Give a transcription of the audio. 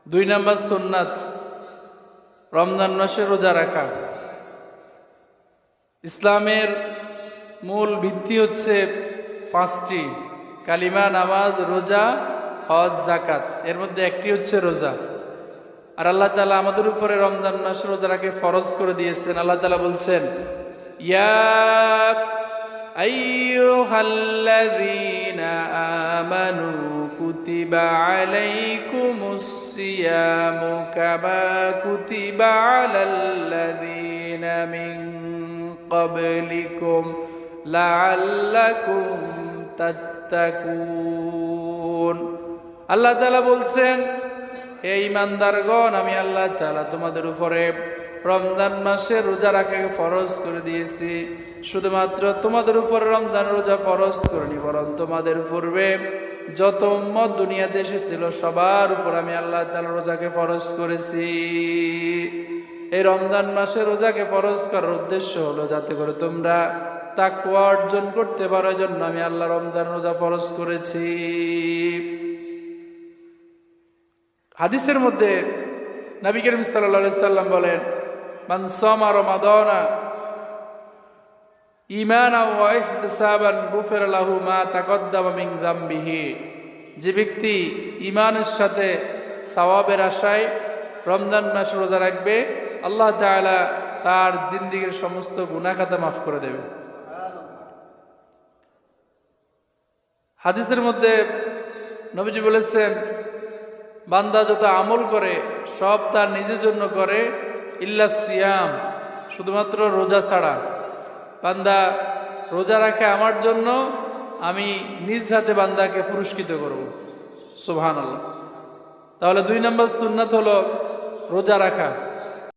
দুই নম্বর সুন্নাত রমজান মাসে রোজা রাখা। ইসলামের মূল ভিত্তি হচ্ছে পাঁচটি: কালিমা, নামাজ, রোজা, হজ, যাকাত। এর মধ্যে একটি হচ্ছে রোজা। আর আল্লাহ তাআলা আমাদের উপরে রমজান মাসে রোজাটাকে ফরজ করে দিয়েছেন। আল্লাহ তাআলা বলছেন, ইয়া আইয়ুহাল্লাযীনা আমানু কুতিবা আলাইকুমুস সিয়ামু কামা কুতিবা আলাল্লাযীনা মিন ক্বাবলিকুম লাআল্লাকুম তাত্তাকুন। আল্লাহ তাআলা বলছেন, হে ঈমানদারগণ, আমি আল্লাহ তাআলা তোমাদের উপরে রমজান মাসে রোজা রাখাকে ফরজ করে দিয়েছি। শুধুমাত্র তোমাদের উপরে রমজান রোজা ফরজ করিনি, বরং তোমাদের পূর্বে যত উম্মত দুনিয়াতে এসেছিল সবার উপর আমি আল্লাহ তাআলা রোজাকে ফরজ করেছি। এই রমজান মাসে রোজাকে ফরজ করার উদ্দেশ্য হলো যাতে করে তোমরা তাকওয়া অর্জন করতে পারো। এজন্য আমি আল্লাহ রমজান রোজা ফরজ করেছি। হাদিসের মধ্যে নবী করিম সাল্লাল্লাহু আলাইহি সাল্লাম বলেন, মান সামা রমাদানা ঈমানান ওয়া ইহতিসাবান গুফিরা লাহু মা তাকদ্দামা মিন যামবিহি। যে ব্যক্তি ঈমানের সাথে সওয়াবের আশায় রমজান মাস রোজা রাখবে, আল্লাহ তাআলা তার জিন্দেগীর সমস্ত গুনাহ খাতা মাফ করে দেবে। হাদিসের মধ্যে নবীজি বলেছেন, বান্দা যত আমল করে সব তার নিজের জন্য করে, ইল্লা সিয়াম, শুধুমাত্র রোজা ছাড়া। বান্দা রোজা রাখে আমার জন্য, আমি নিজ হাতে বান্দাকে পুরস্কৃত করব। সুবহানাল্লাহ। তাহলে দুই নম্বর সুন্নাত হলো রোজা রাখা।